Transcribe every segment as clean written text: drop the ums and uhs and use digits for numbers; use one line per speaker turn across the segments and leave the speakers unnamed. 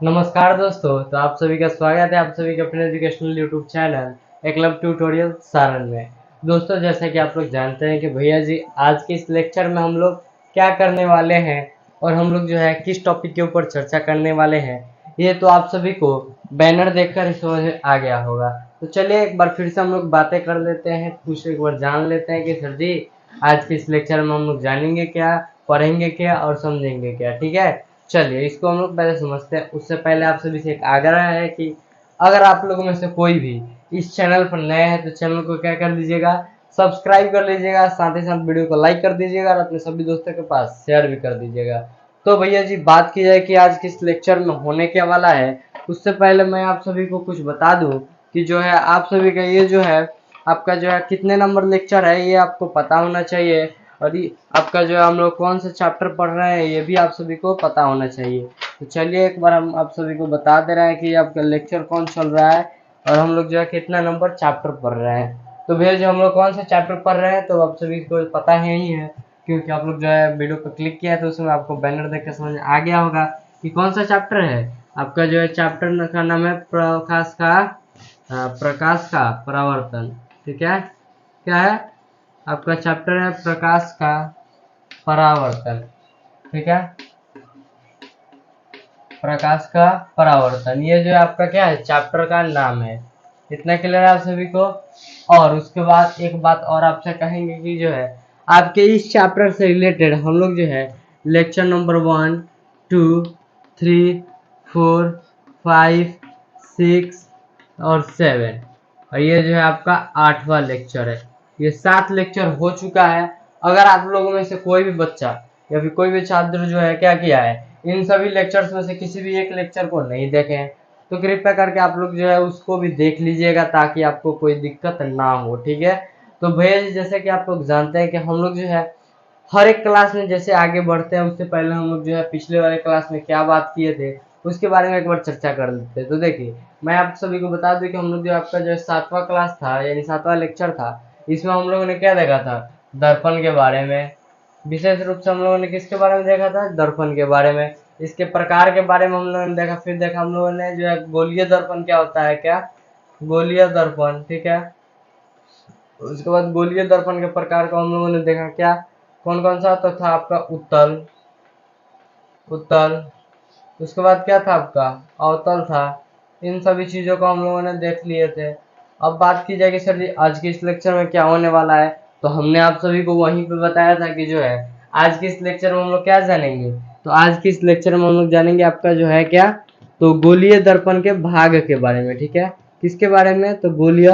नमस्कार दोस्तों, तो आप सभी का स्वागत है आप सभी के अपने educational YouTube channel Eklavya tutorial Saran में। दोस्तों, जैसा कि आप लोग जानते हैं कि भैया जी आज के इस लेक्चर में हम लोग क्या करने वाले हैं और हम लोग जो है किस टॉपिक के ऊपर चर्चा करने वाले हैं, ये तो आप सभी को बैनर देखकर ही समझ आ गया होगा। तो चलिए एक बार फिर से हम लोग बातें कर लेते हैं, कुछ एक बार जान लेते हैं कि सर जी आज के इस लेक्चर में हम लोग जानेंगे क्या, पढ़ेंगे क्या और समझेंगे क्या। ठीक है, चलिए इसको हम लोग पहले समझते हैं। उससे पहले आप सभी से एक आग्रह है कि अगर आप लोगों में से कोई भी इस चैनल पर नए हैं तो चैनल को क्या कर लीजिएगा, सब्सक्राइब कर लीजिएगा, साथ ही साथ वीडियो को लाइक कर दीजिएगा और अपने सभी दोस्तों के पास शेयर भी कर दीजिएगा। तो भैया जी बात की जाए कि आज किस लेक्चर में होने क्या वाला है, उससे पहले मैं आप सभी को कुछ बता दूं कि जो है आप सभी का ये जो है आपका जो है कितने नंबर लेक्चर है ये आपको पता होना चाहिए, और ये आपका जो है हम लोग कौन सा चैप्टर पढ़ रहे हैं ये भी आप सभी को पता होना चाहिए। तो चलिए एक बार हम आप सभी को बता दे रहे हैं कि आपका लेक्चर कौन चल रहा है और हम लोग जो है कितना नंबर चैप्टर पढ़ रहे हैं। तो भैया जो हम लोग कौन सा चैप्टर पढ़ रहे हैं तो आप सभी को पता ही है, क्योंकि आप लोग जो है वीडियो पर क्लिक किया है तो उसमें आपको बैनर देख कर समझ आ गया होगा कि कौन सा चैप्टर है। आपका जो है चैप्टर का नाम है प्रकाश का परावर्तन। ठीक है, क्या है आपका चैप्टर है प्रकाश का परावर्तन। ठीक है, प्रकाश का परावर्तन, ये जो आपका क्या है चैप्टर का नाम है। इतना क्लियर है आप सभी को। और उसके बाद एक बात और आपसे कहेंगे कि जो है आपके इस चैप्टर से रिलेटेड हम लोग जो है लेक्चर नंबर 1, 2, 3, 4, 5, 6 और 7, और ये जो है आपका 8वां लेक्चर है। ये 7 लेक्चर हो चुका है। अगर आप लोगों में से कोई भी बच्चा या फिर कोई भी छात्र जो है क्या किया है, इन सभी लेक्चर्स में से किसी भी एक लेक्चर को नहीं देखे हैं तो कृपया करके आप लोग जो है उसको भी देख लीजिएगा ताकि आपको कोई दिक्कत ना हो। ठीक है, तो भैया जी जैसे कि आप लोग जानते हैं कि हम लोग जो है हर एक क्लास में जैसे आगे बढ़ते हैं उससे पहले हम लोग जो है पिछले वाले क्लास में क्या बात किए थे उसके बारे में एक बार चर्चा कर लेते हैं। तो देखिए मैं आप सभी को बता दूं कि हम लोग जो आपका जो 7वां क्लास था यानी 7वां लेक्चर था, इसमें हम लोगों ने क्या देखा था, दर्पण के बारे में। विशेष रूप से हम लोगों ने किसके बारे में देखा था, दर्पण के बारे में। इसके प्रकार के बारे में हम लोगों ने देखा। फिर देखा हम लोगों ने जो है गोलीय दर्पण क्या होता है, क्या गोलीय दर्पण। ठीक है, उसके बाद गोलीय दर्पण के प्रकार को हम लोगों ने देखा, क्या कौन कौन सा, तो था आपका उत्तल, उत्तल। उसके बाद क्या था आपका अवतल था। इन सभी चीजों को हम लोगों ने देख लिए थे। अब बात की जाएगी सर जी आज के इस लेक्चर में क्या होने वाला है, तो हमने आप सभी को वहीं पे बताया था कि जो है आज के इस लेक्चर में हम लोग क्या जानेंगे। तो आज के इस लेक्चर में हम लोग जानेंगे आपका जो है क्या, तो गोलीय दर्पण के भाग के बारे में। ठीक है, किसके बारे में, तो गोलीय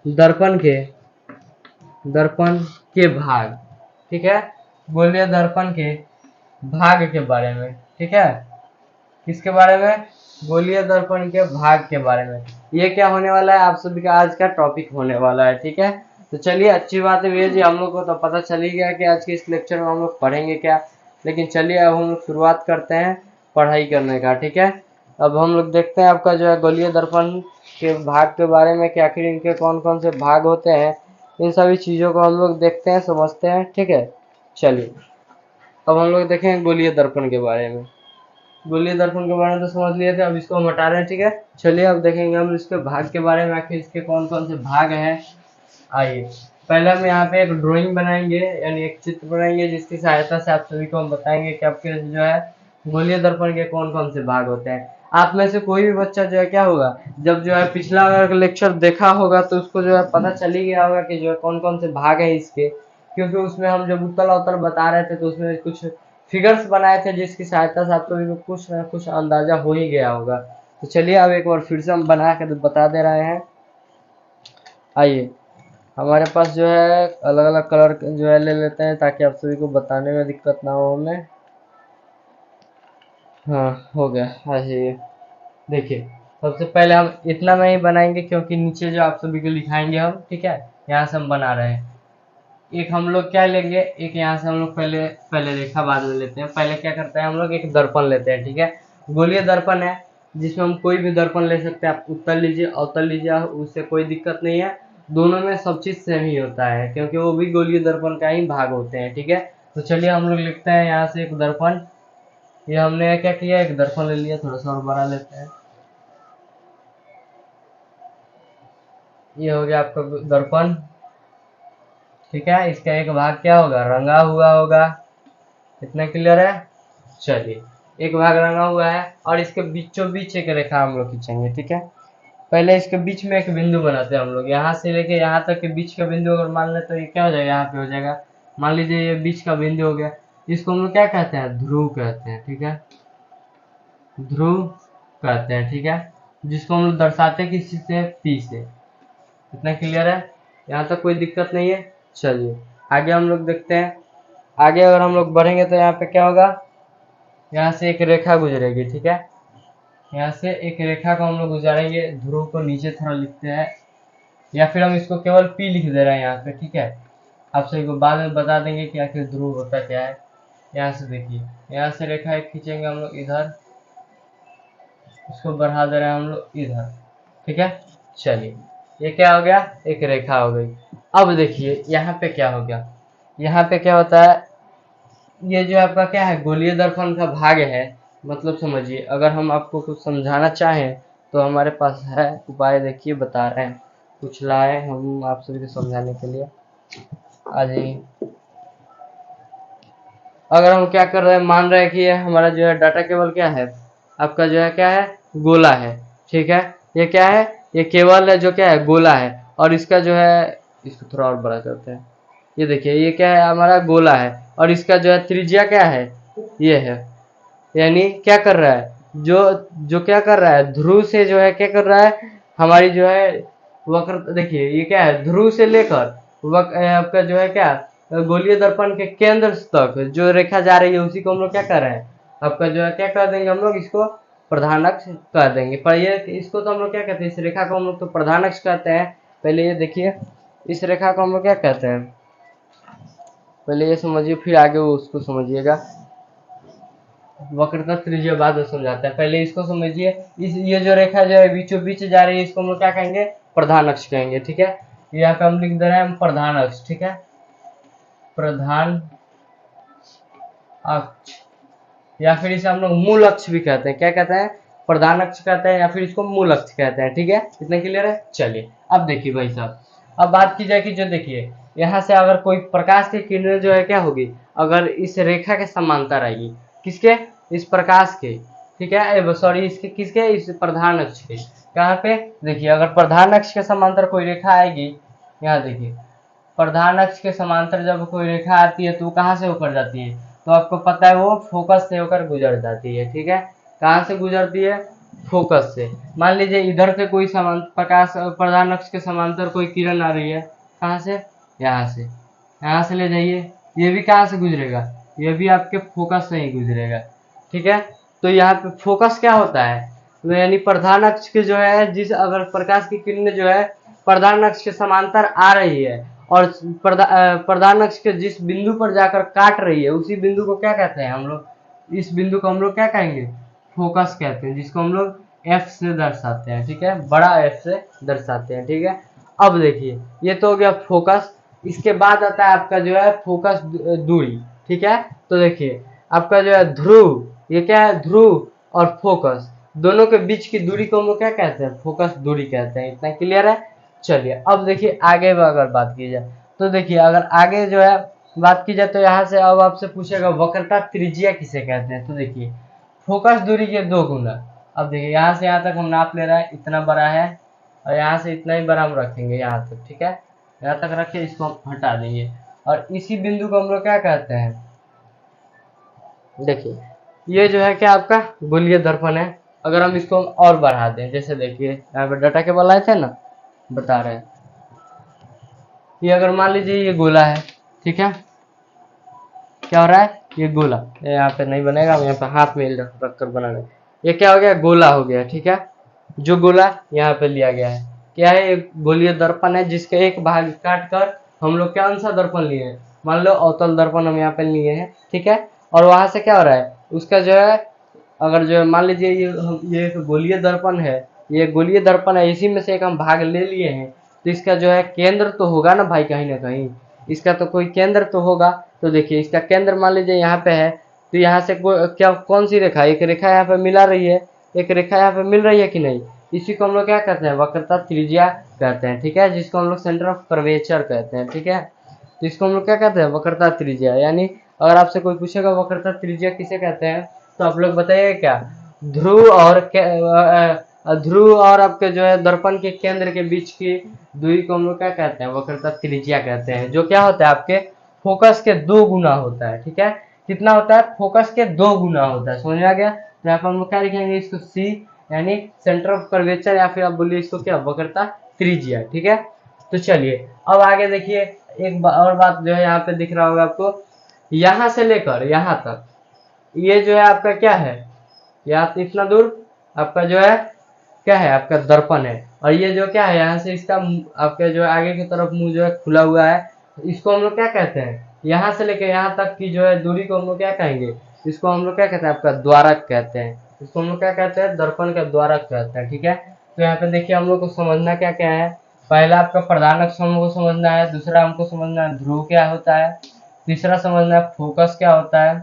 दर्पण के, दर्पण के भाग। ठीक है, गोलीय दर्पण के भाग के बारे में। ठीक है, किसके बारे में, गोलीय दर्पण के भाग के बारे में। ये क्या होने वाला है, आप सभी का आज का टॉपिक होने वाला है। ठीक है, तो चलिए अच्छी बात है भैया जी, हम लोग को तो पता चल ही गया कि आज के इस लेक्चर में हम लोग पढ़ेंगे क्या। लेकिन चलिए अब हम लोग शुरुआत करते हैं पढ़ाई करने का। ठीक है, अब हम लोग देखते हैं आपका जो है गोलीय दर्पण के भाग के बारे में कि आखिर इनके कौन कौन से भाग होते हैं। इन सभी चीज़ों को हम लोग देखते हैं, समझते हैं। ठीक है, चलिए अब हम लोग देखेंगे गोलीय दर्पण के बारे में। गोलीय दर्पण के बारे में तो समझ लिए थे, अब इसको हम हटा रहे हैं। ठीक है, चलिए अब देखेंगे हम इसके भाग के बारे में, आखिर इसके कौन कौन से भाग हैं। आइए पहले हम यहाँ पे एक ड्राइंग बनाएंगे यानी एक चित्र बनाएंगे जिसकी सहायता से आप सभी को हम बताएंगे कि आपके जो है गोलीय दर्पण के कौन कौन से भाग होते हैं। आप में से कोई भी बच्चा जो है क्या होगा, जब जो है पिछला अगर लेक्चर देखा होगा तो उसको जो है पता चल ही गया होगा कि जो है कौन कौन से भाग हैं इसके, क्योंकि उसमें हम जब उत्तल अवतल बता रहे थे तो उसमें कुछ फिगर्स बनाए थे जिसकी सहायता से आप सभी को कुछ ना कुछ अंदाजा हो ही गया होगा। तो चलिए अब एक बार फिर से हम बना के बता दे रहे हैं। आइए हमारे पास जो है अलग अलग कलर जो है ले लेते हैं ताकि आप सभी को बताने में दिक्कत ना हो हमें। हाँ हो गया, हाँ जी देखिए सबसे पहले हम इतना में ही बनाएंगे क्योंकि नीचे जो आप सभी को लिखाएंगे हम। ठीक है, यहाँ से हम बना रहे हैं। एक हम लोग क्या लेंगे, एक यहाँ से हम लोग पहले पहले रेखा बाद में लेते हैं। पहले क्या करते हैं हम लोग, एक दर्पण लेते हैं। ठीक है, गोलीय दर्पण है जिसमें हम कोई भी दर्पण ले सकते हैं। आप उत्तल लीजिए अवतल लीजिए, उससे कोई दिक्कत नहीं है। दोनों में सब चीज सेम ही होता है क्योंकि वो भी गोलीय दर्पण का ही भाग होते हैं। ठीक है, तो चलिए हम लोग लिखते हैं यहाँ से एक दर्पण। ये हमने क्या किया, एक दर्पण ले लिया, थोड़ा सा और बड़ा लेते हैं। ये हो गया आपका दर्पण, ठीक है। इसका एक भाग क्या होगा, रंगा हुआ होगा। इतना क्लियर है। चलिए, एक भाग रंगा हुआ है और इसके बीचों बीच एक रेखा हम लोग खींचेंगे, ठीक है। पहले इसके बीच में एक बिंदु बनाते हैं हम लोग, यहाँ से लेके यहाँ तक के बीच का बिंदु अगर मान ले तो ये क्या हो जाएगा, यहाँ पे हो जाएगा। मान लीजिए ये बीच का बिंदु हो गया, इसको हम लोग क्या कहते हैं, ध्रुव कहते हैं, ठीक है। ध्रुव कहते हैं, ठीक है, जिसको हम लोग दर्शाते हैं किसी से, पी से। इतना क्लियर है, यहाँ तक कोई दिक्कत नहीं है। चलिए आगे हम लोग देखते हैं। आगे अगर हम लोग बढ़ेंगे तो यहाँ पे क्या होगा, यहाँ से एक रेखा गुजरेगी, ठीक है। यहाँ से एक रेखा को हम लोग गुजारेंगे, ध्रुव को नीचे थोड़ा लिखते हैं, या फिर हम इसको केवल पी लिख दे रहे हैं यहाँ पे, ठीक है। आप सभी को बाद में बता देंगे कि आखिर ध्रुव होता क्या है। यहाँ से देखिए, यहाँ से रेखा एक खींचेंगे हम लोग इधर, इसको बढ़ा दे रहे हैं हम लोग इधर, ठीक है। चलिए ये क्या हो गया, एक रेखा हो गई। अब देखिए यहाँ पे क्या हो गया, यहाँ पे क्या होता है, ये जो आपका क्या है, गोलीय दर्पण का भाग है। मतलब समझिए, अगर हम आपको कुछ समझाना चाहें तो हमारे पास है उपाय, देखिए बता रहे हैं, कुछ लाए हम आप सभी को समझाने के लिए। आज ही अगर हम क्या कर रहे हैं, मान रहे हैं कि ये हमारा जो है डाटा केबल क्या है, आपका जो है क्या है, गोला है, ठीक है। ये क्या है, ये केबल है जो क्या है, गोला है, और इसका जो है, इसको थोड़ा और बड़ा करते हैं। ये देखिए ये क्या है, हमारा गोला है, और इसका जो है त्रिज्या क्या है, ये है। यानी क्या कर रहा है, जो जो क्या कर रहा है, ध्रुव से जो है क्या कर रहा है, हमारी जो है वक्र, देखिए ये क्या है, ध्रुव से लेकर आपका जो है क्या, गोलीय दर्पण के केंद्र तक जो रेखा जा रही है उसी को हम लोग क्या कर रहे हैं, आपका जो है क्या कर देंगे हम लोग, इसको प्रधान अक्ष कर देंगे। पर ये इसको तो हम लोग क्या कहते हैं, इस रेखा को हम लोग तो प्रधान अक्ष कहते हैं। पहले ये देखिए, इस रेखा को हम लोग क्या कहते हैं, पहले ये समझिए फिर आगे उसको समझिएगा। वक्रता त्रिज्या बाद में समझाते हैं, पहले इसको समझिए। इस ये जो रेखा जो है बीचों बीच जा रही है, इसको हम लोग क्या कहेंगे, प्रधान अक्ष कहेंगे, ठीक है। यहाँ पे हम लिख दे रहे हैं प्रधान अक्ष, ठीक है, प्रधान अक्ष, या फिर इसे हम लोग मूल अक्ष भी कहते हैं। क्या कहते हैं, प्रधान अक्ष कहते हैं, या फिर इसको मूल अक्ष कहते हैं, ठीक है। इतना क्लियर है। चलिए अब देखिए भाई साहब, अब बात की जाए कि जो देखिए यहाँ से अगर कोई प्रकाश की किरणें जो है क्या होगी, अगर इस रेखा के समांतर आएगी, किसके, इस प्रकाश के, ठीक है, सॉरी इसके किसके, इस प्रधान अक्ष के। कहाँ पे, देखिए अगर प्रधान अक्ष के समांतर कोई रेखा आएगी, यहाँ देखिए प्रधान अक्ष के समांतर जब कोई रेखा आती है तो वो कहाँ से होकर जाती है, तो आपको पता है वो फोकस से होकर गुजर जाती है, ठीक है। कहाँ से गुजरती है, फोकस से। मान लीजिए इधर से कोई प्रकाश प्रधान अक्ष के समांतर कोई किरण आ रही है, कहाँ से, यहाँ से, यहाँ से ले जाइए, ये भी कहाँ से गुजरेगा, ये भी आपके फोकस से ही गुजरेगा, ठीक है। तो यहाँ पे फोकस क्या होता है, तो यानी प्रधान अक्ष के जो है, जिस अगर प्रकाश की किरण जो है प्रधान अक्ष के समांतर आ रही है और प्रधान अक्ष के जिस बिंदु पर जाकर काट रही है, उसी बिंदु को क्या कहते हैं हम लोग, इस बिंदु को हम लोग क्या कहेंगे, फोकस कहते हैं, जिसको हम लोग एफ से दर्शाते हैं, ठीक है, बड़ा एफ से दर्शाते हैं, ठीक है। अब देखिए ये तो हो गया फोकस, इसके बाद आता है आपका जो है फोकस दूरी, ठीक है। तो देखिए आपका जो है ध्रुव, ये क्या है, ध्रुव और फोकस दोनों के बीच की दूरी को हम लोग क्या कहते हैं, फोकस दूरी कहते हैं। इतना क्लियर है। चलिए अब देखिए आगे अगर बात की जाए तो देखिए, अगर आगे जो है बात की जाए तो यहाँ से अब आपसे पूछेगा वक्रता त्रिज्या किसे कहते हैं, तो देखिए फोकस दूरी के 2 गुना। अब देखिए यहाँ से यहाँ तक हम नाप ले रहे हैं, इतना बड़ा है, और यहाँ से इतना ही बड़ा हम रखेंगे यहाँ तक, ठीक है, यहाँ तक रखे, इसको हम हटा देंगे, और इसी बिंदु को हम लोग क्या कहते हैं, देखिए ये जो है क्या आपका गोलीय दर्पण है। अगर हम इसको और बढ़ा दें, जैसे देखिए यहाँ पे डाटा केबल आए थे ना, बता रहे हैं, ये अगर मान लीजिए ये गोला है, ठीक है, क्या हो रहा है, ये गोला, यहाँ पे नहीं बनेगा, हम यहाँ पे हाथ में रख कर बना रहे, ये क्या हो गया, गोला हो गया, ठीक है। जो गोला यहाँ पे लिया गया है क्या है, एक गोलीय दर्पण है, जिसके एक भाग काट कर हम लोग कौन सा दर्पण लिए हैं, मान लो अवतल दर्पण हम यहाँ पे लिए हैं, ठीक है। और वहां से क्या हो रहा है, उसका जो है अगर जो है मान लीजिए ये एक गोलीय दर्पण है, ये गोलीय दर्पण है, इसी में से एक हम भाग ले लिए हैं, तो इसका जो है केंद्र तो होगा ना भाई, कहीं ना कहीं इसका तो कोई केंद्र तो होगा। तो देखिए इसका केंद्र मान लीजिए यहाँ पे है, तो यहाँ से क्या कौन सी रेखा, एक रेखा यहाँ पे मिला रही है, एक रेखा यहाँ पे मिल रही है कि नहीं, इसी को हम लोग क्या कहते हैं, वक्रता त्रिज्या कहते हैं, ठीक है, जिसको हम लोग सेंटर ऑफ कर्वेचर कहते हैं, ठीक है। तो इसको हम लोग क्या कहते हैं, वक्रता त्रिज्या। यानी अगर आपसे कोई पूछेगा वक्रता त्रिज्या किसे कहते हैं, तो आप लोग बताइए क्या, ध्रुव और आपके जो है दर्पण के केंद्र के बीच की दूरी को हम लोग क्या कहते हैं, वक्रता त्रिज्या कहते हैं, जो क्या होता है आपके फोकस के 2 गुना होता है, ठीक है। कितना होता है, फोकस के 2 गुना होता है, समझ में आ गया। तो यहाँ पर हम लोग क्या लिखेंगे, इसको सी यानी सेंटर ऑफ कर्वेचर, या फिर आप बोलिए इसको क्या, वक्रता त्रिज्या, ठीक है। तो चलिए अब आगे देखिए, एक और बात जो है यहाँ पे दिख रहा होगा आपको, यहाँ से लेकर यहाँ तक ये जो है आपका क्या है, यहाँ से इतना दूर आपका जो है क्या है, आपका दर्पण है, और ये जो क्या है, यहाँ से इसका आपके जो आगे की तरफ मुंह जो है खुला हुआ है, इसको हम लोग क्या कहते हैं, यहाँ से लेकर यहाँ तक की जो है दूरी को हम लोग क्या कहेंगे, इसको हम लोग क्या कहते हैं, आपका द्वारक कहते हैं, इसको हम लोग क्या कहते हैं, दर्पण का द्वारक कहते हैं, ठीक है। तो यहाँ पे देखिए हम लोग को समझना क्या क्या है, पहला आपका प्रधान अक्ष हमको समझना है, दूसरा हमको समझना है ध्रुव क्या होता है, तीसरा समझना है फोकस क्या होता है,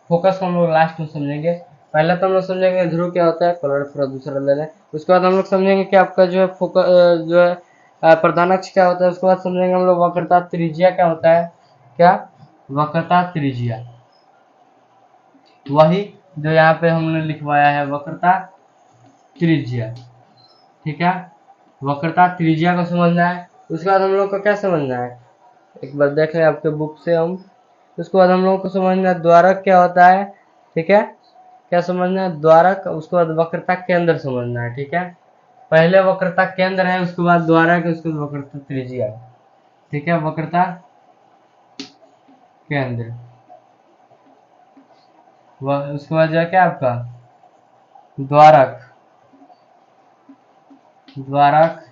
फोकस को हम लोग लास्ट में समझेंगे। पहले तो हम लोग समझेंगे ध्रुव क्या होता है, कलर थोड़ा दूसरा ले लें, उसके बाद हम लोग समझेंगे कि आपका जो है फोकस जो है प्रधान अक्ष क्या होता है, उसके बाद समझेंगे हम लोग वक्रता त्रिज्या क्या होता है, क्या वक्रता त्रिज्या, वही जो यहाँ पे हमने लिखवाया है वक्रता त्रिज्या, ठीक है। वक्रता त्रिज्या को समझना है, उसके बाद हम लोग को क्या समझना है, एक बार देख लें आपके बुक से हम, उसके बाद हम लोगों को समझना है द्वारक क्या होता है, ठीक है, क्या समझना है, द्वारक, उसके बाद वक्रता केंद्र समझना है, ठीक है। पहले वक्रता केंद्र है, उसके बाद द्वारक, उसके बाद वक्रता त्रिज्या, ठीक है, वक्रता केंद्र, उसके बाद जो है क्या आपका द्वारक, द्वारक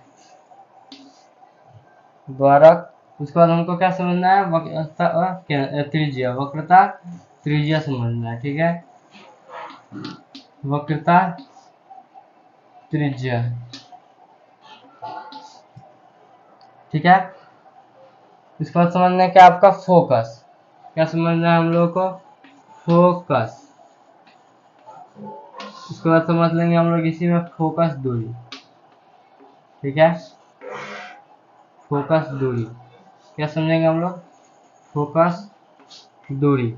द्वारक, उसके बाद हमको क्या समझना है, वक्रता त्रिज्या, वक्रता त्रिज्या समझना है, ठीक है, वक्रता त्रिज्या, ठीक है। इसके बाद समझना है क्या आपका फोकस, क्या समझना है हम लोगों को, फोकस, उसके बाद समझ लेंगे हम लोग इसी में फोकस दूरी, ठीक है, फोकस दूरी, क्या समझेंगे हम लोग, फोकस दूरी,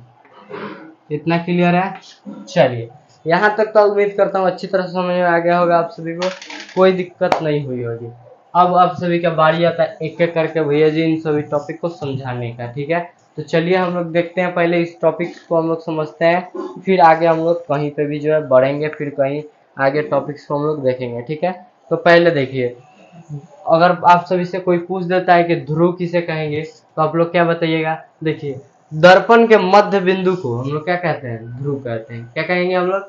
इतना क्लियर है। चलिए यहाँ तक तो उम्मीद करता हूँ अच्छी तरह से समझ में आ गया होगा आप सभी को, कोई दिक्कत नहीं हुई होगी। अब आप सभी का बारी आता है एक एक करके भैया जी इन सभी टॉपिक को समझाने का, ठीक है। तो चलिए हम लोग देखते हैं, पहले इस टॉपिक को हम लोग समझते हैं, फिर आगे हम लोग कहीं पे भी जो है बढ़ेंगे, फिर कहीं आगे टॉपिक्स को हम लोग देखेंगे, ठीक है। तो पहले देखिए, अगर आप सभी से कोई पूछ देता है कि ध्रुव किसे कहेंगे, तो आप लोग क्या बताइएगा, देखिए दर्पण के मध्य बिंदु को हम लोग क्या कहते हैं, ध्रुव कहते हैं, क्या कहेंगे हम लोग,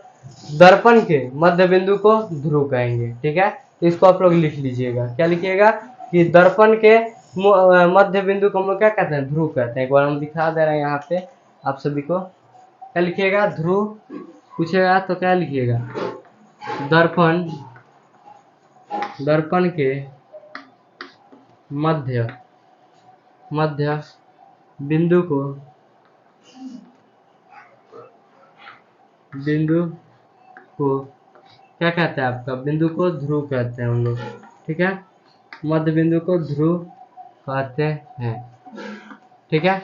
दर्पण के मध्य बिंदु को ध्रुव कहेंगे, ठीक है। तो इसको आप लोग लिख लीजिएगा, क्या लिखिएगा कि दर्पण के मध्य बिंदु को हम लोग क्या कहते हैं, ध्रुव कहते हैं। एक बार हम दिखा दे रहे हैं यहाँ पे आप सभी को, क्या लिखिएगा, ध्रुव पूछेगा तो क्या लिखिएगा, दर्पण, दर्पण के मध्य बिंदु को क्या कहते हैं, आपका बिंदु को ध्रुव कहते हैं हम लोग, ठीक है, मध्य बिंदु को ध्रुव कहते हैं, ठीक है।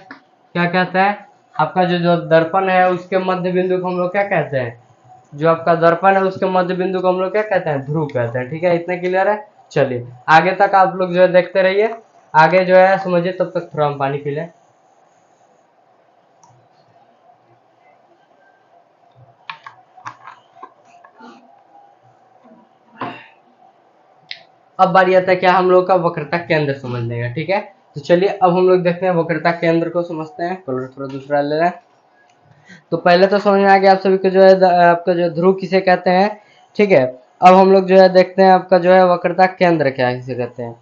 क्या कहता है आपका जो दर्पण है उसके मध्य बिंदु को हम लोग क्या कहते हैं, जो आपका दर्पण है उसके मध्य बिंदु को हम लोग क्या कहते हैं, ध्रुव कहते हैं, ठीक है। इतना क्लियर है। चलिए आगे तक आप लोग जो है देखते रहिए, आगे जो है समझिए, तब तक थोड़ा हम पानी पी लें। अब बारी आता है क्या हम लोग का वक्रता केंद्र समझने का, ठीक है। तो चलिए अब हम लोग देखते हैं वक्रता केंद्र को समझते हैं, कलर थोड़ा दूसरा ले लें। तो पहले तो समझ में आ गया आप सभी को जो है आपका जो ध्रुव किसे कहते हैं, ठीक है। अब हम लोग जो है देखते हैं आपका जो है वक्रता केंद्र क्या किसे कहते हैं।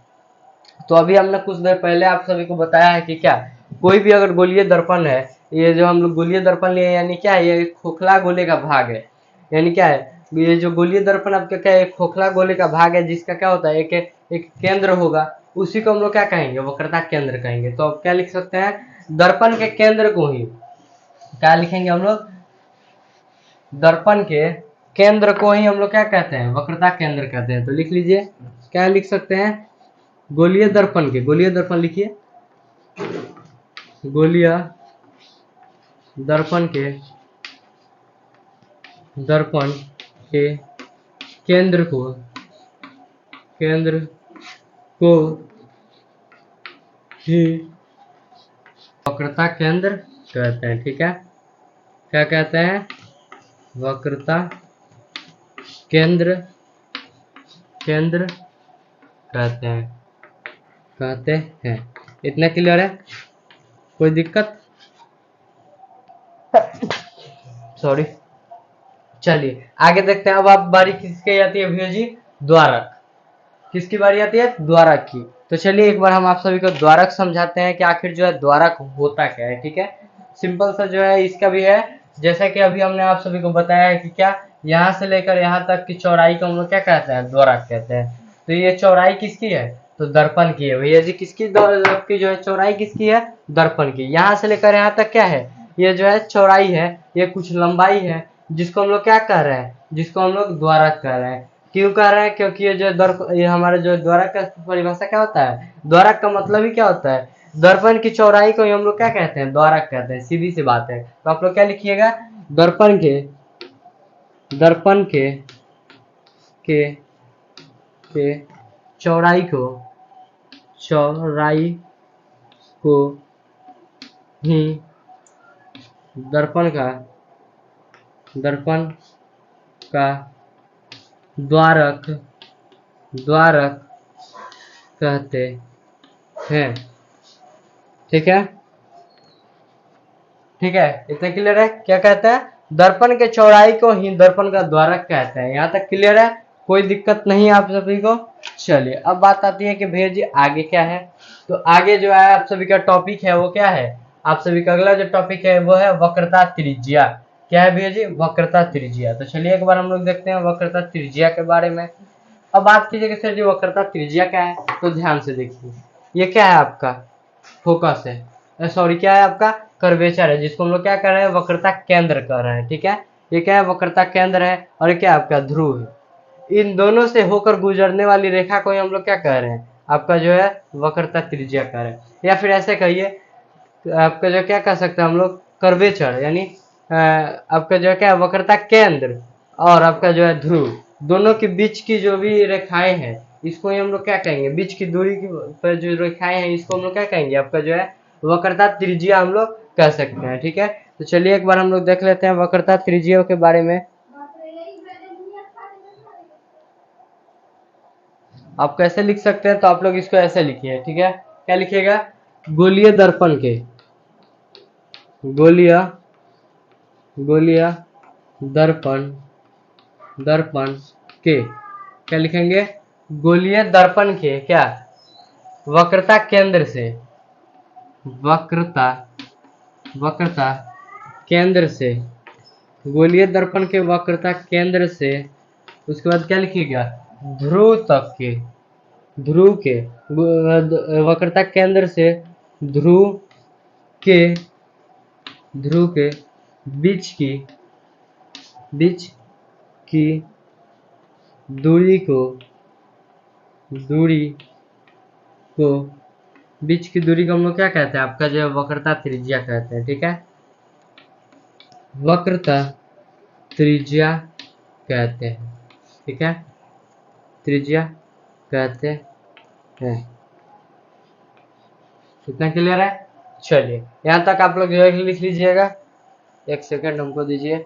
तो अभी हमने कुछ देर पहले आप सभी को बताया है कि क्या कोई भी अगर गोलीय दर्पण है, ये जो हम लोग गोलीय दर्पण लिए यानी क्या है, ये खोखला गोले का भाग है, यानी क्या है, ये जो गोलीय दर्पण आपका क्या है, एक खोखला गोले का भाग है, जिसका क्या होता है एक केंद्र होगा, उसी को हम लोग क्या कहेंगे, वक्रता केंद्र कहेंगे। तो आप क्या लिख सकते हैं, दर्पण के केंद्र को ही क्या लिखेंगे हम लोग, दर्पण के केंद्र को ही हम लोग क्या कहते हैं, वक्रता केंद्र कहते हैं। तो लिख लीजिए, क्या लिख सकते हैं, गोलीय दर्पण के, गोलीय दर्पण लिखिए, गोलीय दर्पण के, दर्पण के केंद्र को, केंद्र को ही वक्रता केंद्र कहते हैं। ठीक है, क्या कहते हैं, वक्रता केंद्र, केंद्र कहते हैं, कहते हैं। इतना क्लियर है, कोई दिक्कत, सॉरी। चलिए आगे देखते हैं। अब आप बारी किसकी आती है भैया जी, द्वारक। किसकी बारी आती है, द्वारक की। तो चलिए एक बार हम आप सभी को द्वारक समझाते हैं कि आखिर जो है द्वारक होता क्या है। ठीक है, सिंपल सा जो है इसका भी है, जैसा कि अभी हमने आप सभी को बताया है कि क्या, यहाँ से लेकर यहाँ तक की चौड़ाई को हम लोग क्या कहते हैं, द्वारक कहते हैं। तो ये चौड़ाई किसकी है, तो दर्पण की है भैया जी। किसकी, द्वारक की जो है चौड़ाई किसकी है, दर्पण की। यहाँ से लेकर यहाँ तक क्या है, ये जो है चौड़ाई है, ये कुछ लंबाई है, जिसको हम लोग क्या कह रहे हैं, जिसको हम लोग द्वारक कह रहे हैं। क्यों कह रहे हैं, क्योंकि ये जो ये हमारा जो द्वारक का परिभाषा क्या होता है, द्वारक का मतलब ही क्या होता है, दर्पण की चौड़ाई को ही हम लोग क्या कहते हैं, द्वारक कहते हैं। सीधी सी बात है। तो आप लोग क्या लिखिएगा, दर्पण के, दर्पण के चौड़ाई को, चौड़ाई को ही दर्पण का, दर्पण का द्वारक, द्वारक कहते हैं। ठीक है, ठीक है, इतना क्लियर है। क्या कहता है, दर्पण के चौड़ाई को ही दर्पण का द्वारक कहते हैं। यहाँ तक क्लियर है, कोई दिक्कत नहीं आप सभी को। चलिए अब बात आती है कि भैया जी आगे क्या है। तो आगे जो है आप सभी का टॉपिक है वो क्या है, आप सभी का अगला जो टॉपिक है वो है वक्रता त्रिज्या। क्या है भैया जी, वक्रता त्रिज्या। तो चलिए एक बार हम लोग देखते हैं वक्रता त्रिज्या के बारे में। अब बात कीजिए कि सर जी वक्रता त्रिज्या क्या है, तो ध्यान से देखिए, ये क्या है आपका, फोकस है, सॉरी क्या है आपका, कर्वेचर है, जिसको हम लोग क्या कर रहे हैं, वक्रता केंद्र कर रहे हैं। ठीक है, ये क्या है, वक्रता केंद्र है, और ये क्या है आपका ध्रुव है। इन दोनों से होकर गुजरने वाली रेखा को ही हम लोग क्या कह रहे हैं, आपका जो है वक्रता त्रिज्या कह रहे हैं। या फिर ऐसे कहिए, आपका जो क्या कह सकते हैं हम लोग, कर्वेचर, यानी आपका जो है क्या, वक्रता केंद्र और आपका जो है ध्रुव, दोनों के बीच की जो भी रेखाएं हैं, इसको ही हम लोग क्या कहेंगे, बीच की दूरी की पर जो रेखाएं हैं, इसको हम लोग क्या कहेंगे, आपका जो है वक्रता त्रिज्या हम लोग कह सकते हैं। ठीक है, तो चलिए एक बार हम लोग देख लेते हैं वक्रता त्रिज्या के बारे में। आप कैसे लिख सकते हैं, तो आप लोग इसको ऐसे लिखिए। ठीक है, क्या लिखिएगा, गोलीय दर्पण के, गोलीय, गोलीय दर्पण, दर्पण के, क्या लिखेंगे, गोलीय दर्पण के क्या, वक्रता केंद्र से, वक्रता, वक्रता केंद्र से, गोलीय दर्पण के वक्रता केंद्र से, उसके बाद क्या लिखिएगा, ध्रुव तक के, ध्रुव के, वक्रता केंद्र से ध्रुव के, ध्रुव के बीच की, बीच की दूरी को, दूरी को, बीच की दूरी को हम लोग क्या कहते हैं, आपका जो है वक्रता त्रिज्या कहते हैं। ठीक है, वक्रता त्रिज्या कहते हैं। ठीक है, त्रिज्या कहते हैं। इतना क्लियर है। चलिए यहाँ तक आप लोग जो है लिख लीजिएगा। एक सेकंड हमको दीजिए,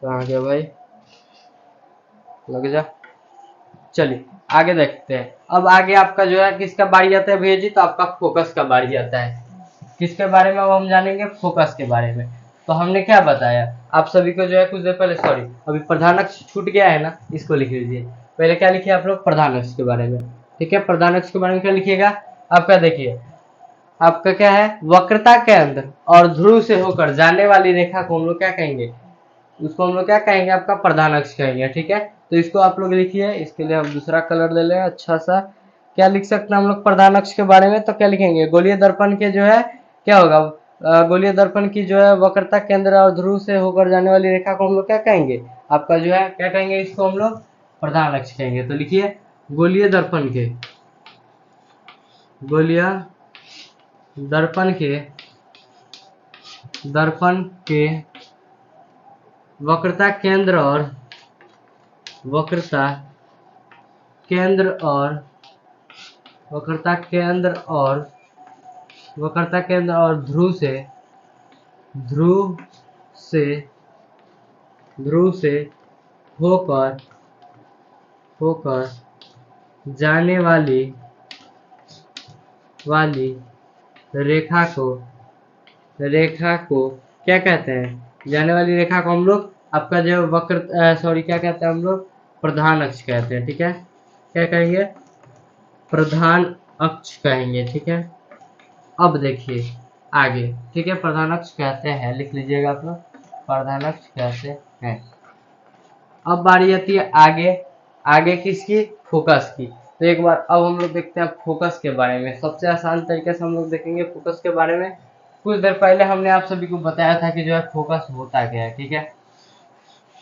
कहाँ गया भाई, लग जा। चलिए आगे देखते हैं। अब आगे आपका जो है किसका बारी आता है भैया जी, तो आपका फोकस का बारी आता है। किसके बारे में अब हम जानेंगे, फोकस के बारे में। तो हमने क्या बताया आप सभी को जो है कुछ देर पहले, सॉरी अभी प्रधान अक्ष छूट गया है ना, इसको लिख लीजिए। पहले क्या लिखिए आप लोग, प्रधान अक्ष के बारे में। ठीक है, प्रधान अक्ष के बारे में क्या लिखिएगा, आपका देखिए, आपका क्या है, वक्रता केंद्र और ध्रुव से होकर जाने वाली रेखा को हम लोग क्या कहेंगे, उसको हम लोग क्या कहेंगे, आपका प्रधान अक्ष कहेंगे। ठीक है, तो इसको आप लोग लिखिए। इसके लिए हम दूसरा कलर ले लें अच्छा सा। क्या लिख सकते हैं हम लोग प्रधान अक्ष के बारे में, तो क्या लिखेंगे, गोलीय दर्पण के जो है क्या होगा, गोलीय दर्पण की जो है वक्रता केंद्र और ध्रुव से होकर जाने वाली रेखा को हम लोग क्या कहेंगे, आपका जो है क्या कहेंगे, इसको हम लोग प्रधान अक्ष कहेंगे। तो लिखिए गोलीय दर्पण के, गोलीय दर्पण के, दर्पण के वक्रता केंद्र और वक्रता केंद्र और वक्रता केंद्र और वक्रता केंद्र और ध्रुव से ध्रुव से ध्रुव से होकर होकर जाने वाली रेखा को क्या कहते हैं, जाने वाली रेखा को हम लोग आपका जो वक्र सॉरी क्या कहते हैं, हम लोग प्रधान अक्ष कहते हैं। ठीक है, क्या कहेंगे, प्रधान अक्ष कहेंगे। ठीक है, अब देखिए आगे। ठीक है, प्रधान अक्ष कहते हैं, लिख लीजिएगा आप लोग, प्रधान अक्ष कहते हैं। अब बारी आती है आगे, आगे किसकी, फोकस की। तो एक बार अब हम लोग देखते हैं फोकस के बारे में। सबसे आसान तरीके से हम लोग देखेंगे फोकस के बारे में। कुछ देर पहले हमने आप सभी को बताया था कि जो है फोकस होता क्या है। ठीक है,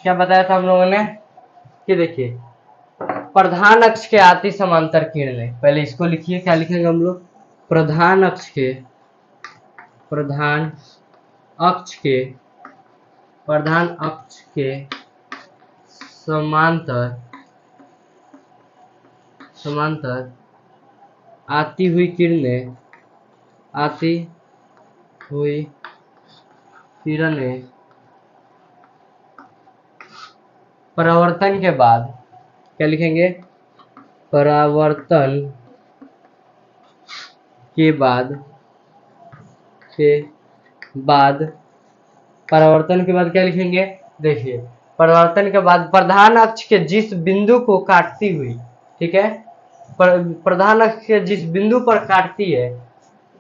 क्या बताया था हम लोगों ने कि देखिए प्रधान अक्ष के आती समांतर किरणें, पहले इसको लिखिए, क्या लिखेंगे हम लोग, प्रधान अक्ष के समांतर आती हुई किरणें परावर्तन के बाद, क्या लिखेंगे, परावर्तन के बाद क्या लिखेंगे, देखिए परावर्तन के बाद प्रधान अक्ष के जिस बिंदु को काटती हुई, ठीक है, प्रधान अक्ष के जिस बिंदु पर काटती है,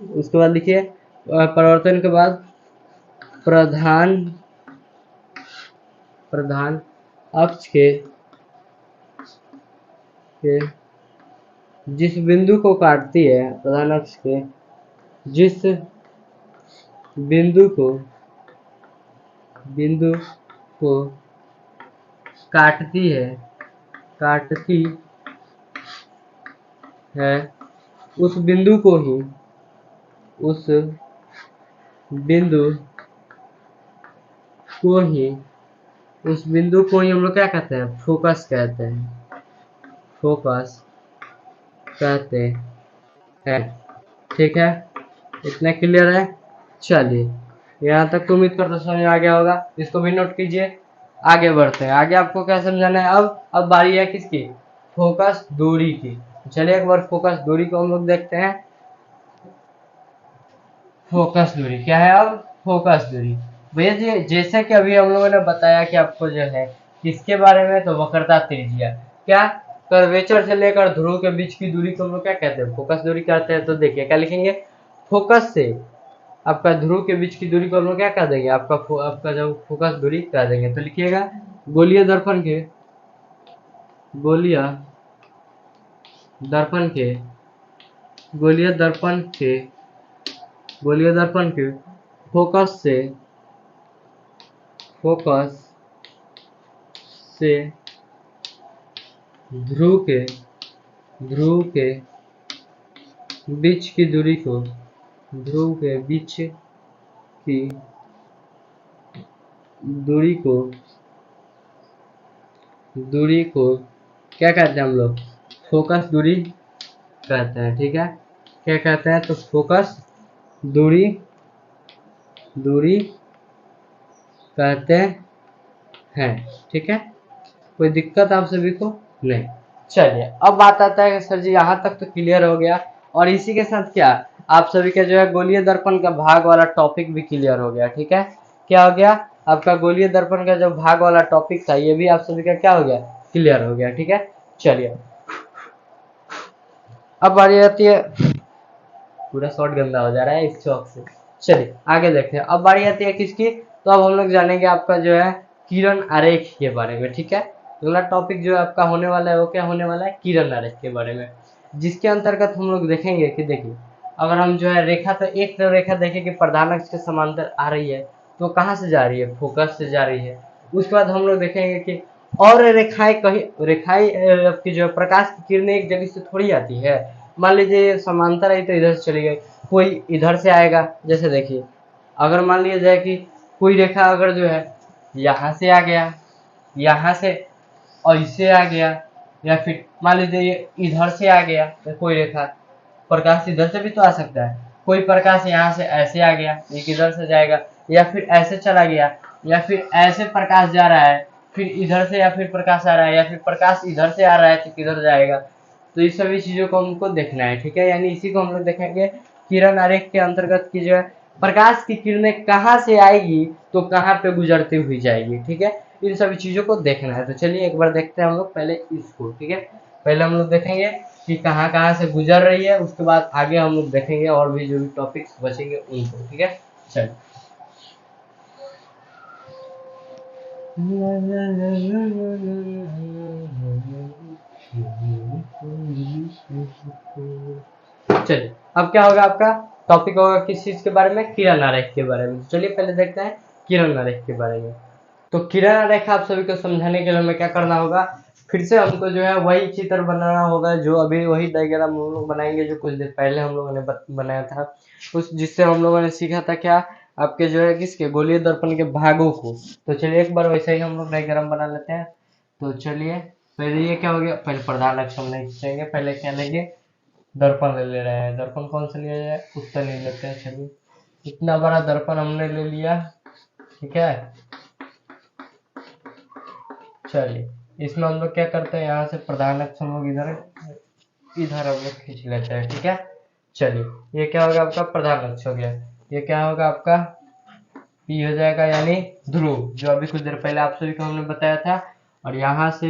उसके बाद लिखिए परावर्तन के बाद प्रधान अक्ष के जिस बिंदु को काटती है, प्रधान अक्ष के जिस बिंदु को काटती है उस बिंदु को ही हम लोग क्या कहते हैं, फोकस कहते हैं। ठीक है, इतना क्लियर है। चलिए यहाँ तक तो उम्मीद करता हूँ समझ आ गया होगा, इसको भी नोट कीजिए। आगे बढ़ते हैं, आगे आपको क्या समझाना है। अब बारी है किसकी, फोकस दूरी की। चलिए एक बार फोकस दूरी को हम लोग देखते हैं। फोकस दूरी क्या है, अब फोकस दूरी भैया जी, जैसे कि अभी हम लोगों ने बताया कि आपको जो है किसके बारे में, तो वक्रता त्रिज्या, क्या कर्वेचर से लेकर ध्रुव के बीच की दूरी को हम लोग क्या कहते हैं, फोकस दूरी कहते हैं। तो देखिए क्या लिखेंगे, फोकस से आपका ध्रुव के बीच की दूरी को हम लोग क्या कह देंगे, आपका जो फोकस दूरी कह देंगे। तो लिखिएगा गोलीय दर्पण के फोकस से ध्रुव के बीच की दूरी को क्या कहते हैं हम लोग, फोकस दूरी कहते हैं। ठीक है, क्या कहते हैं, तो फोकस दूरी कहते हैं। ठीक है, कोई दिक्कत आप सभी को नहीं। चलिए अब बात आता है सर जी यहाँ तक तो क्लियर हो गया, और इसी के साथ क्या आप सभी का जो है गोलीय दर्पण का भाग वाला टॉपिक भी क्लियर हो गया। ठीक है, क्या हो गया, आपका गोलीय दर्पण का जो भाग वाला टॉपिक था ये भी आप सभी का क्या हो गया, क्लियर हो गया। ठीक है, चलिए अब बारी आती है, पूरा शॉर्ट गंदा हो जा रहा है इस चौक से। चलिए आगे देखते हैं, अब बारी आती है किसकी, तो अब हम लोग जानेंगे आपका जो है किरण आरेख के बारे में। ठीक है, अगला टॉपिक जो आपका होने वाला है वो क्या होने वाला है, किरण आरेख के बारे में, जिसके अंतर्गत हम लोग देखेंगे कि देखिए अगर हम जो है रेखा, तो एक तरफ रेखा देखें कि प्रधान अक्ष के समांतर आ रही है, तो कहाँ से जा रही है, फोकस से जा रही है। उसके बाद हम लोग देखेंगे कि और रेखाएं कहीं, रेखाएं की जो प्रकाश की किरणें एक जगह से थोड़ी आती है। मान लीजिए समांतर आई तो इधर से चली गई, कोई इधर से आएगा। जैसे देखिए, अगर मान लिया जाए कि कोई रेखा अगर जो है यहाँ से आ गया, यहाँ से ऐसे आ गया, या फिर मान लीजिए ये इधर से आ गया, तो कोई रेखा, प्रकाश इधर से भी तो आ सकता है। कोई प्रकाश यहाँ से ऐसे आ गया, ये किधर से जाएगा, या फिर ऐसे चला गया, या फिर ऐसे प्रकाश जा रहा है, फिर इधर से, या फिर प्रकाश आ रहा है, या फिर प्रकाश इधर से आ रहा है तो किधर जाएगा। तो इस सभी चीजों को हमको देखना है, ठीक है। यानी इसी को हम लोग देखेंगे किरण आरेख के अंतर्गत की जो है प्रकाश की किरणें कहाँ से आएगी तो कहाँ पे गुजरती हुई जाएगी, ठीक है। इन सभी चीजों को देखना है। तो चलिए एक बार देखते हैं हम लोग पहले इसको, ठीक है। पहले हम लोग देखेंगे कि कहाँ कहाँ से गुजर रही है, उसके बाद आगे हम लोग देखेंगे और भी जो भी टॉपिक्स बचेंगे उनको, ठीक है। चलिए, चलिए अब क्या होगा, आपका टॉपिक होगा किस चीज के बारे में, किरण आरेख के बारे में। चलिए पहले देखते हैं किरण आरेख के बारे में। तो किरण आरेख आप सभी को समझाने के लिए हमें क्या करना होगा, फिर से हमको जो है वही चित्र बनाना होगा, जो अभी वही डायग्राम हम लोग बनाएंगे जो कुछ देर पहले हम लोगों ने बनाया था, उस जिससे हम लोगों ने सीखा था क्या, आपके जो है किसके, गोलीय दर्पण के भागों को। तो चलिए एक बार वैसे ही हम लोग डायग्राम बना लेते हैं। तो चलिए पहले ये क्या हो गया, पहले प्रधान अक्ष हम नहीं खींचेंगे, पहले क्या लेंगे, दर्पण ले रहे हैं। दर्पण कौन सा लिया जाए, उत्तर ले लेते हैं। चलिए इतना बड़ा दर्पण हमने ले लिया, ठीक है। चलिए इसमें हम लोग क्या करते हैं, यहाँ से प्रधान अक्ष हम लोग इधर इधर हम लोग खींच लेते हैं, ठीक है। चलिए ये क्या होगा, आपका प्रधान अक्ष हो गया। ये क्या होगा, आपका पी हो जाएगा, यानी ध्रुव, जो अभी कुछ देर पहले आप सभी को हमने बताया था। और यहाँ से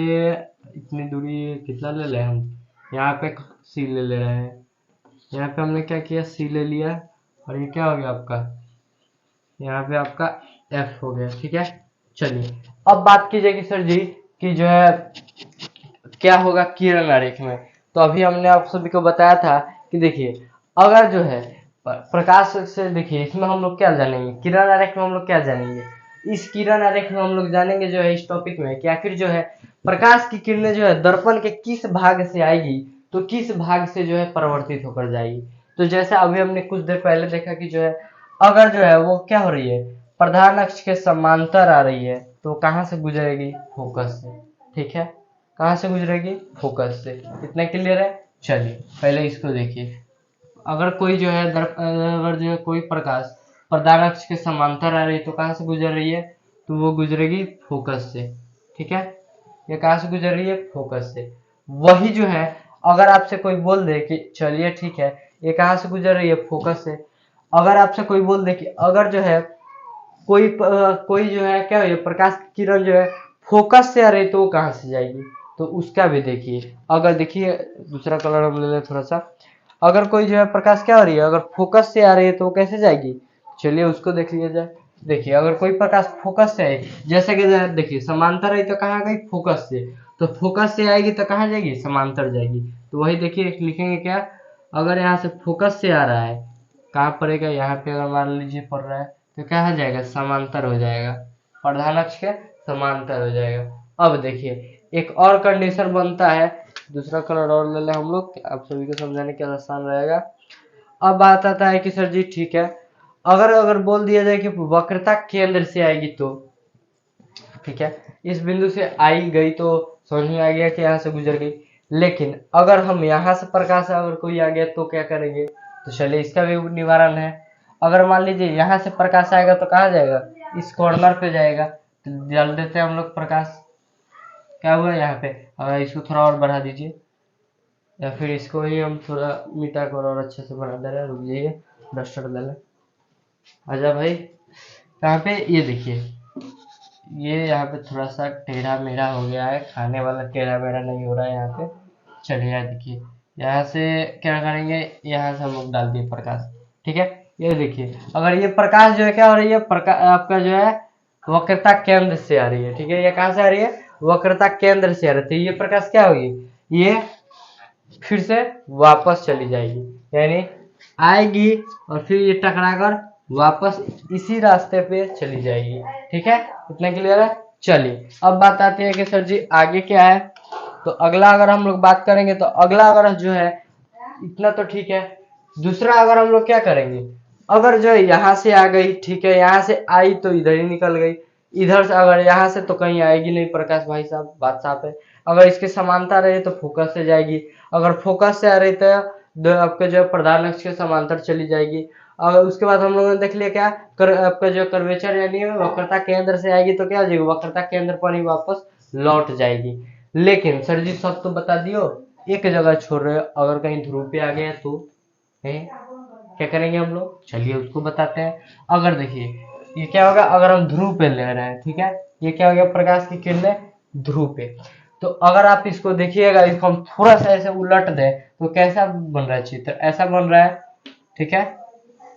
इतनी दूरी कितना ले रहे हैं हम, यहाँ पे सी ले रहे हैं। यहाँ पे हमने क्या किया, सी ले लिया, और ये क्या हो गया आपका, यहाँ पे आपका एफ हो गया, ठीक है। चलिए अब बात की जाएगी सर जी कि जो है क्या होगा किरण आरेख में। तो अभी हमने आप सभी को बताया था कि देखिए, अगर जो है प्रकाश से, देखिए इसमें हम लोग क्या जानेंगे, किरण आरेख में हम लोग क्या जानेंगे, इस किरण आरेख में हम लोग जानेंगे जो है इस टॉपिक में कि आखिर जो है प्रकाश की किरणें जो है दर्पण के किस भाग से आएगी, तो किस भाग से जो है परिवर्तित होकर जाएगी। तो जैसे अभी हमने कुछ देर पहले देखा कि जो है अगर जो है वो क्या हो रही है, प्रधान अक्ष के समांतर आ रही है, तो कहाँ से गुजरेगी, फोकस से, ठीक है। कहाँ से गुजरेगी, फोकस से। इतना क्लियर है। चलिए पहले इसको देखिए, अगर कोई जो है अगर जो है कोई प्रकाश प्रधान अक्ष के समांतर आ रही है तो कहाँ से गुजर रही है, तो वो गुजरेगी फोकस से, ठीक है। ये कहाँ से गुजर रही है, फोकस से। वही जो है अगर आपसे कोई बोल दे कि चलिए ठीक है, ये कहाँ से गुजर रही है, फोकस से। अगर आपसे कोई बोल दे कि अगर जो है कोई जो है क्या है, प्रकाश की किरण जो है फोकस से आ रही है तो वो कहाँ से जाएगी, तो उसका भी देखिए। अगर देखिए दूसरा कलर हम ले लें थोड़ा सा, अगर कोई जो है प्रकाश क्या हो रही है, अगर फोकस से आ रही है तो वो कैसे जाएगी, चलिए उसको देख लिया जाए। देखिए अगर कोई प्रकाश फोकस से आए, जैसे कि देखिए समांतर है तो कहाँ गई, फोकस से, तो फोकस से आएगी तो कहाँ जाएगी, समांतर जाएगी। तो वही देखिए लिखेंगे क्या, अगर यहाँ से फोकस से आ रहा है, कहाँ पड़ेगा, यहाँ पे अगर मान लीजिए पड़ रहा है तो कहाँ जाएगा, समांतर हो जाएगा, प्रधान अक्ष के समांतर हो जाएगा। अब देखिए एक और कंडीशन बनता है, दूसरा कलर और ले लें हम लोग, आप सभी को समझाने के आसान रहेगा। अब बात आता है कि सर जी ठीक है, अगर अगर बोल दिया जाए कि वक्रता केंद्र से आएगी तो, ठीक है, इस बिंदु से आई गई तो समझ में आ गया कि यहाँ से गुजर गई। लेकिन अगर हम यहाँ से प्रकाश अगर कोई आ गया तो क्या करेंगे, तो चलिए इसका भी निवारण है। अगर मान लीजिए यहाँ से प्रकाश आएगा तो कहाँ जाएगा, इस कॉर्नर पे जाएगा, तो डाल देते हैं हम लोग प्रकाश, क्या हुआ यहाँ पे। अगर इसको थोड़ा और बढ़ा दीजिए, या फिर इसको ही हम थोड़ा मिटा कर और अच्छे से बना दे रहे हैं, रुक जाइए डस्टर डालें, आजा भाई। यहाँ पे ये देखिए, ये यहाँ पे थोड़ा सा टेढ़ा मेढ़ा हो गया है, खाने वाला टेढ़ा मेढ़ा नहीं हो रहा है यहाँ पे। चलिए यहाँ देखिए, यहाँ से क्या करेंगे, यहाँ से हम लोग डाल दिए प्रकाश, ठीक है। ये देखिए अगर ये प्रकाश जो है क्या हो रही है, प्रकाश आपका जो है वक्रता केंद्र से आ रही है, ठीक है। ये कहाँ से आ रही है, वक्रता केंद्र से आ रही है, ये प्रकाश क्या होगी, ये फिर से वापस चली जाएगी, यानी आएगी और फिर ये टकराकर वापस इसी रास्ते पे चली जाएगी। ठीक है, इतना क्लियर है। चलिए अब बात आती है कि सर जी आगे क्या है। तो अगला अगर हम लोग बात करेंगे तो अगला अगर जो है इतना तो ठीक है। दूसरा अगर हम लोग क्या करेंगे, अगर जो है यहाँ से आ गई, ठीक है, यहाँ से आई तो इधर ही निकल गई, इधर से अगर यहाँ से तो कहीं आएगी नहीं प्रकाश भाई साहब, बात साफ है। अगर इसके समांतर रहे तो फोकस से जाएगी, अगर फोकस से आ रही तो आपके जो प्रधान अक्ष के समांतर चली जाएगी। और उसके बाद हम लोगों ने देख लिया क्या, आपका जो कर्वेचर यानी वक्रता केंद्र से आएगी तो क्या हो जाएगी, वक्रता केंद्र पर ही वापस लौट जाएगी। लेकिन सर जी सब तो बता दियो, एक जगह छोड़ रहे हो, अगर कहीं ध्रुव पे आ गया तो क्या करेंगे हम लोग, चलिए उसको बताते हैं। अगर देखिए ये क्या होगा, अगर हम ध्रुव पे ले रहे हैं, ठीक है, ये क्या हो गया, प्रकाश की किरणें ध्रुव पे। तो अगर आप इसको देखिएगा, इसको हम थोड़ा सा ऐसे उलट दें तो कैसा बन रहा है चित्र, ऐसा बन रहा है। ठीक है,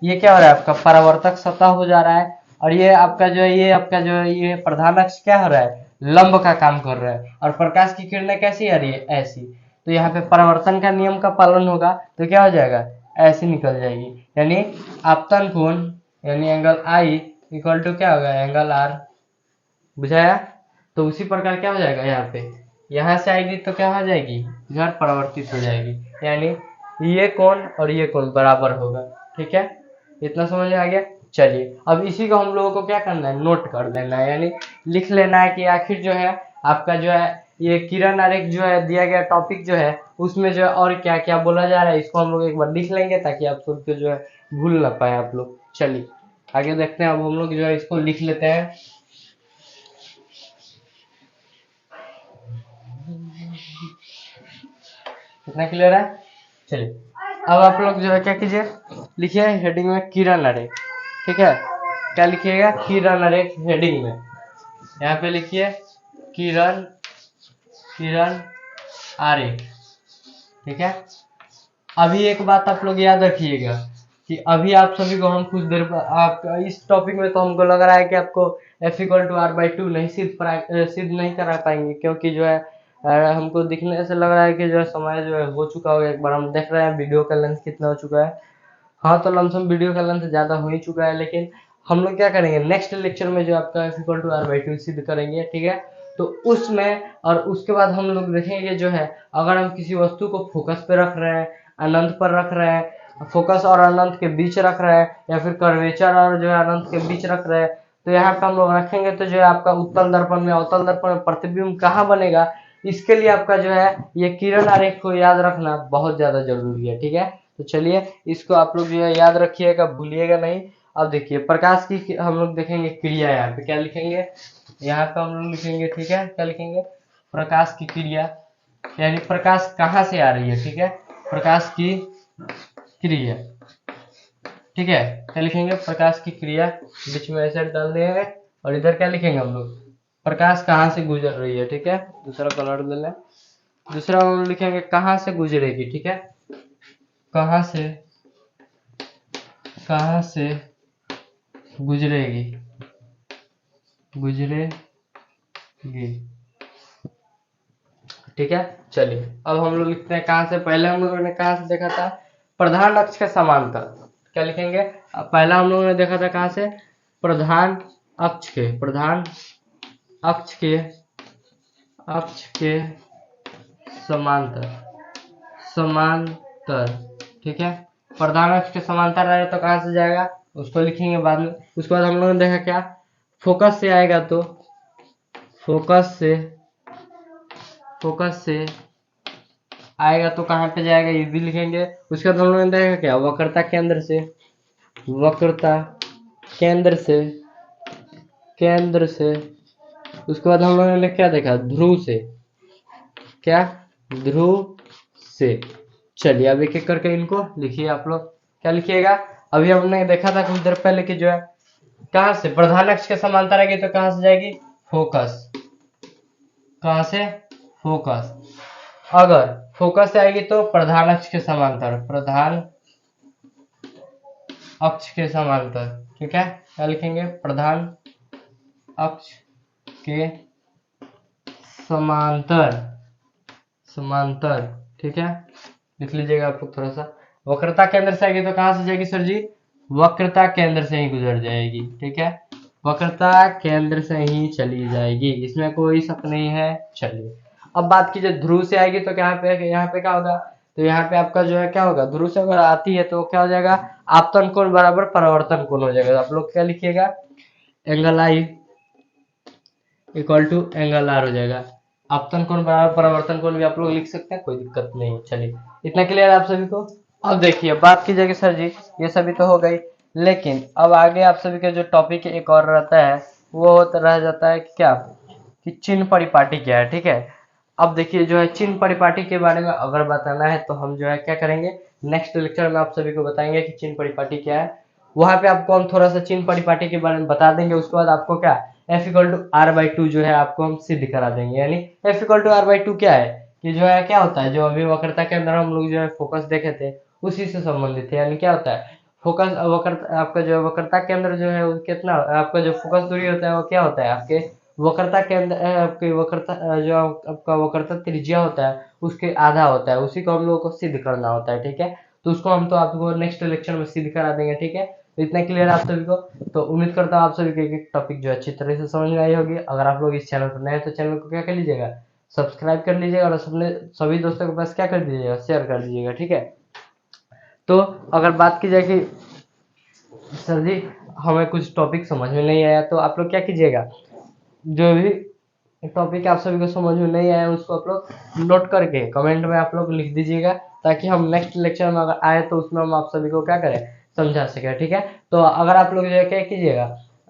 ये क्या हो रहा है, आपका परावर्तक सतह हो जा रहा है, और ये आपका जो है, ये आपका जो है, ये प्रधान अक्ष क्या हो रहा है, लंब का काम कर रहा है, और प्रकाश की किरणें कैसी आ रही है, ऐसी। तो यहाँ पे परावर्तन का नियम का पालन होगा तो क्या हो जाएगा, ऐसी निकल जाएगी। यानी आपतन कोण यानी एंगल आई इक्वल टू क्या होगा, एंगल आर। बुझाया। तो उसी प्रकार क्या हो जाएगा, यहाँ पे यहाँ से आएगी तो क्या हो जाएगी, इधर परावर्तित हो जाएगी, यानी ये कोण और ये कोण बराबर होगा। ठीक है, इतना समझ में आ गया। चलिए अब इसी को हम लोगों को क्या करना है, नोट कर देना है, यानी लिख लेना है कि आखिर जो है आपका जो है ये किरण आरेख जो है दिया गया टॉपिक जो है उसमें जो है और क्या क्या बोला जा रहा है, इसको हम लोग एक बार लिख लेंगे ताकि आप सबको जो है भूल ना पाए आप लोग। चलिए आगे देखते हैं, अब हम लोग जो है इसको लिख लेते हैं। कितना क्लियर है। चलिए अब आप लोग जो है क्या कीजिए, लिखिए हेडिंग में किरण आरेख। ठीक है, क्या लिखिएगा, किरण आरेख हेडिंग में, यहाँ पे लिखिए किरण किरण आरेख। ठीक है, अभी एक बात आप लोग याद रखिएगा कि अभी आप सभी को हम कुछ देर आप इस टॉपिक में तो हमको लग रहा है कि आपको F=r/2 नहीं सिद्ध नहीं करा पाएंगे, क्योंकि जो है हमको दिखने से लग रहा है कि जो है समय जो है हो चुका होगा। एक बार हम देख रहे हैं वीडियो का लेंथ कितना हो चुका है। हाँ तो लमसम वीडियो का लेंथ ज़्यादा हो ही चुका है, लेकिन हम लोग क्या करेंगे नेक्स्ट लेक्चर में जो आपका F=r/2 सिद्ध करेंगे। ठीक है, तो उसमें और उसके बाद हम लोग देखेंगे जो है अगर हम किसी वस्तु को फोकस पे रख रहे हैं, अनंत पर रख रहे हैं, फोकस और अनंत के बीच रख रहे हैं, या फिर कर्वेचर और जो है अनंत के बीच रख रहे हैं, तो यहाँ पे हम लोग रखेंगे तो जो है आपका उत्तल दर्पण में अवतल दर्पण में प्रतिबिंब कहाँ बनेगा, इसके लिए आपका जो है ये किरण आरेख को याद रखना बहुत ज्यादा जरूरी है। ठीक है, तो चलिए इसको आप लोग जो है याद रखिएगा, भूलिएगा नहीं। अब देखिए प्रकाश की हम लोग देखेंगे क्रिया, यहाँ पे क्या लिखेंगे, यहाँ पे हम लोग लिखेंगे, ठीक है, क्या लिखेंगे, प्रकाश की क्रिया, यानी प्रकाश कहाँ से आ रही है। ठीक है, प्रकाश की क्रिया। ठीक है, क्या लिखेंगे, प्रकाश की क्रिया, बीच में ऐसे डाल देंगे, और इधर क्या लिखेंगे हम लोग, प्रकाश कहाँ से गुजर रही है। ठीक है, दूसरा कलर ले लें, दूसरा हम लिखेंगे कहाँ से गुजरेगी। ठीक है, कहाँ से गुजरेगी ठीक है, चलिए अब हम लोग लिखते हैं कहाँ से, पहले हम लोगों ने कहाँ से देखा था, प्रधान अक्ष के समांतर। क्या लिखेंगे, पहला हम लोगों ने देखा था कहाँ से, प्रधान अक्ष के समांतर। ठीक है, प्रधान अक्ष के समांतर रहे तो कहाँ से जाएगा, उसको लिखेंगे बाद में। उसके बाद हम लोगों ने देखा क्या, फोकस से आएगा तो फोकस से आएगा तो कहाँ पे जाएगा, ये भी लिखेंगे। उसके बाद हम लोगों ने देखा क्या, वक्रता केंद्र से। उसके बाद हम लोगों ने क्या देखा, ध्रुव से। चलिए अब एक एक करके इनको लिखिए आप लोग, क्या लिखिएगा। अभी हमने देखा था कुछ देर पहले कि जो है कहाँ से प्रधान अक्ष के समांतर आएगी तो कहाँ से जाएगी, फोकस। कहाँ से, फोकस। अगर फोकस से आएगी तो प्रधान अक्ष के समांतर। ठीक है, क्या लिखेंगे, प्रधान अक्ष के समांतर। ठीक है, लिख लीजिएगा आप लोग थोड़ा सा। वक्रता केंद्र से आएगी तो कहाँ से जाएगी सर जी? वक्रता केंद्र से ही गुजर जाएगी, ठीक है, वक्रता केंद्र से ही चली जाएगी, इसमें कोई शक नहीं है। चलिए अब बात कीजिए ध्रुव से आएगी तो यहाँ पे क्या होगा? तो यहाँ पे आपका जो है क्या होगा? ध्रुव से अगर आती है तो क्या हो जाएगा? आपतन कोण बराबर परावर्तन कोण हो जाएगा। तो आप लोग क्या लिखिएगा? Angle i equal to angle r हो जाएगा। आपतन कोण बराबर परावर्तन कोण भी आप लोग लिख सकते हैं, कोई दिक्कत नहीं। चलिए इतना क्लियर है आप सभी को। अब देखिए बात की जाएगी सर जी ये सभी तो हो गई, लेकिन अब आगे आप सभी का जो टॉपिक एक और रहता है वो रह जाता है कि क्या, कि चिन्ह परिपाटी क्या है, ठीक है। अब देखिए जो है चिन्ह परिपाटी के बारे में अगर बताना है तो हम जो है क्या करेंगे, नेक्स्ट लेक्चर में आप सभी को बताएंगे कि चिन्ह परिपाटी क्या है। वहां पे आपको हम थोड़ा सा चिन्ह परिपाटी के बारे में बता देंगे, उसके बाद आपको क्या F equal to R by two जो है आपको हम सिद्ध करा देंगे। यानी F equal to R by two क्या है कि जो है क्या होता है, जो अभी वक्रता के अंदर हम लोग जो है फोकस देखे थे उसी से संबंधित है। यानी क्या होता है फोकस वक्रता, आपका जो वक्रता के अंदर जो है वो कितना आपका जो फोकस दूरी होता है वो क्या होता है आपके वक्रता के अंदर आपकी वक्रता जो आपका वक्रता त्रिज्या होता है उसके आधा होता है, उसी को हम लोगों को सिद्ध करना होता है, ठीक है। तो उसको हम तो आपको नेक्स्ट लेक्चर में सिद्ध करा देंगे, ठीक है। तो इतना क्लियर है आप सभी को। तो उम्मीद करता हूँ आप सभी को एक टॉपिक जो अच्छी तरह से समझ में आई होगी। अगर आप लोग इस चैनल पर नए हैं तो चैनल को क्या कर लीजिएगा, सब्सक्राइब कर लीजिएगा और सभी दोस्तों के पास क्या कर दीजिएगा, शेयर कर दीजिएगा, ठीक है। तो अगर बात की जाए कि सर जी हमें कुछ टॉपिक समझ में नहीं आया तो आप लोग क्या कीजिएगा, जो भी टॉपिक आप सभी को समझ में नहीं आया उसको आप लोग नोट करके कमेंट में आप लोग लिख दीजिएगा, ताकि हम नेक्स्ट लेक्चर में अगर आए तो उसमें हम आप सभी को क्या करें, समझा सके, ठीक है। तो अगर आप लोग जो है क्या कीजिएगा,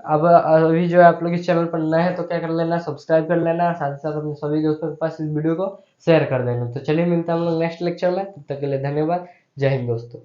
अब अभी जो है आप लोग इस चैनल पर नए हैं तो क्या कर लेना, सब्सक्राइब कर लेना, साथ ही साथ अपने सभी दोस्तों के पास इस वीडियो को शेयर कर देना। तो चलिए मिलते हैं हम लोग नेक्स्ट लेक्चर में, तब तक के लिए धन्यवाद। जय हिंद दोस्तों।